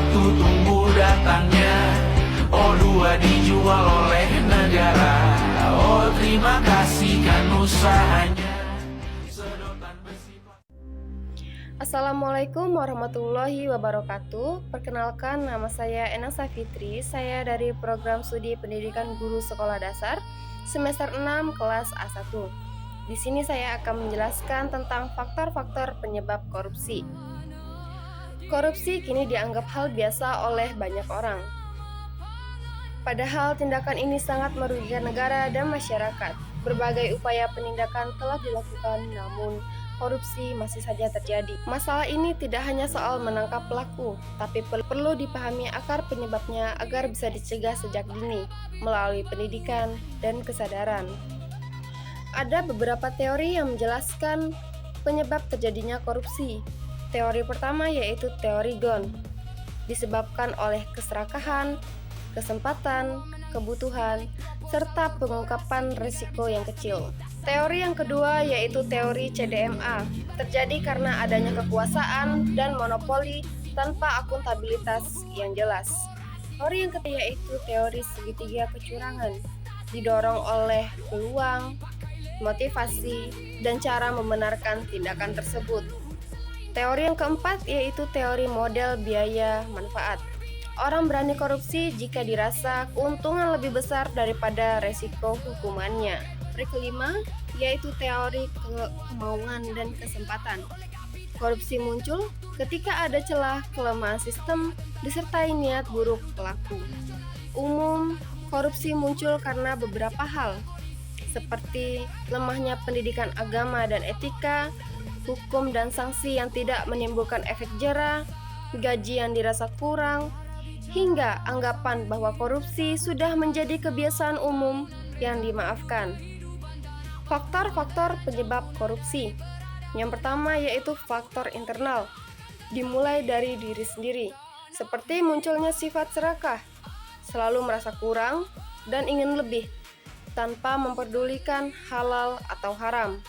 satu tunggu datangnya. O2 dijual oleh negara. Oh terima kasih kan usahanya. Sedotan besi. Assalamualaikum warahmatullahi wabarakatuh. Perkenalkan, nama saya Enang Safitri. Saya dari program studi pendidikan guru sekolah dasar semester 6 kelas A1. Di sini saya akan menjelaskan tentang faktor-faktor penyebab korupsi. Korupsi kini dianggap hal biasa oleh banyak orang. Padahal tindakan ini sangat merugikan negara dan masyarakat. Berbagai upaya penindakan telah dilakukan, namun korupsi masih saja terjadi. Masalah ini tidak hanya soal menangkap pelaku, tapi perlu dipahami akar penyebabnya agar bisa dicegah sejak dini melalui pendidikan dan kesadaran. Ada beberapa teori yang menjelaskan penyebab terjadinya korupsi. Teori pertama yaitu teori Ghosn, disebabkan oleh keserakahan, kesempatan, kebutuhan, serta pengungkapan risiko yang kecil. Teori yang kedua yaitu teori CDMA, terjadi karena adanya kekuasaan dan monopoli tanpa akuntabilitas yang jelas. Teori yang ketiga yaitu teori segitiga kecurangan, didorong oleh peluang, motivasi, dan cara membenarkan tindakan tersebut. Teori yang keempat yaitu teori model biaya manfaat. Orang berani korupsi jika dirasa keuntungan lebih besar daripada resiko hukumannya. Teori kelima yaitu teori kemauan dan kesempatan. Korupsi muncul ketika ada celah kelemahan sistem disertai niat buruk pelaku. Umum, korupsi muncul karena beberapa hal, seperti lemahnya pendidikan agama dan etika, hukum dan sanksi yang tidak menimbulkan efek jera, gaji yang dirasa kurang, hingga anggapan bahwa korupsi sudah menjadi kebiasaan umum yang dimaafkan. Faktor-faktor penyebab korupsi. Yang pertama yaitu faktor internal, dimulai dari diri sendiri, seperti munculnya sifat serakah, selalu merasa kurang dan ingin lebih, tanpa memperdulikan halal atau haram.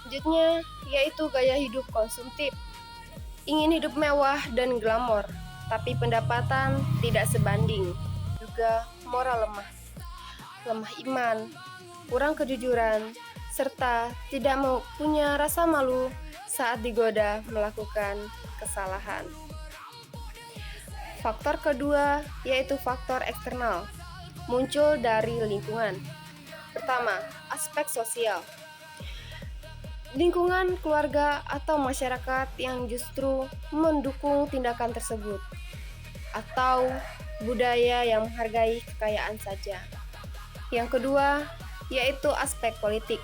Selanjutnya yaitu gaya hidup konsumtif, ingin hidup mewah dan glamor, tapi pendapatan tidak sebanding. Juga moral lemah iman, kurang kejujuran, serta tidak punya rasa malu saat digoda melakukan kesalahan. Faktor kedua yaitu faktor eksternal, muncul dari lingkungan. Pertama, aspek sosial. Lingkungan keluarga atau masyarakat yang justru mendukung tindakan tersebut, atau budaya yang menghargai kekayaan saja. Yang kedua yaitu aspek politik.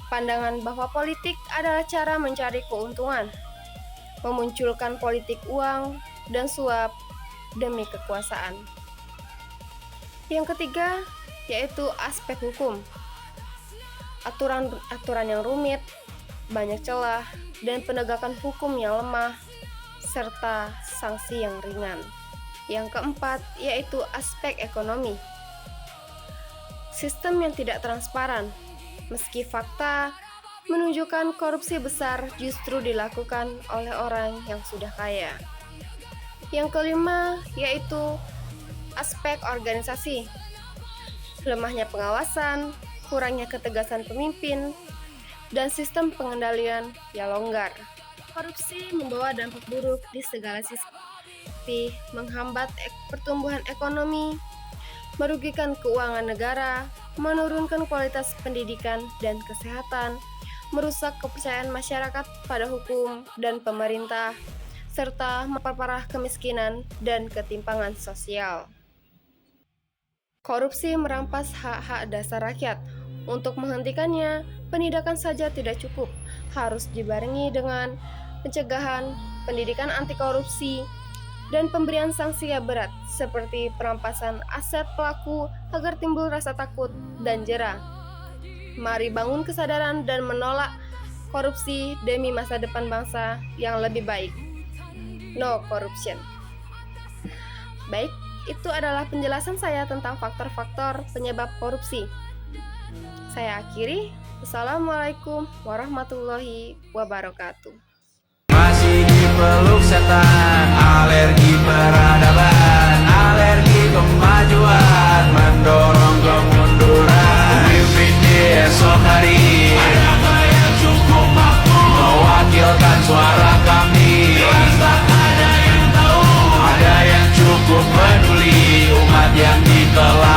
Pandangan bahwa politik adalah cara mencari keuntungan, memunculkan politik uang dan suap demi kekuasaan. Yang ketiga yaitu aspek hukum. Aturan yang rumit, banyak celah, dan penegakan hukum yang lemah, serta sanksi yang ringan. Yang keempat yaitu aspek ekonomi. Sistem yang tidak transparan, meski fakta menunjukkan korupsi besar justru dilakukan oleh orang yang sudah kaya. Yang kelima yaitu aspek organisasi. Lemahnya pengawasan, kurangnya ketegasan pemimpin, dan sistem pengendalian yang longgar. Korupsi membawa dampak buruk di segala sisi, seperti menghambat pertumbuhan ekonomi, merugikan keuangan negara, menurunkan kualitas pendidikan dan kesehatan, merusak kepercayaan masyarakat pada hukum dan pemerintah, serta memperparah kemiskinan dan ketimpangan sosial. Korupsi merampas hak-hak dasar rakyat. Untuk menghentikannya, penindakan saja tidak cukup, harus dibarengi dengan pencegahan, pendidikan anti korupsi, dan pemberian sanksi yang berat, seperti perampasan aset pelaku agar timbul rasa takut dan jera. Mari bangun kesadaran dan menolak korupsi demi masa depan bangsa yang lebih baik. No corruption. Baik, itu adalah penjelasan saya tentang faktor-faktor penyebab korupsi. Saya akhiri. Wassalamualaikum warahmatullahi wabarakatuh. Masih dipeluk setan, alergi berat. telah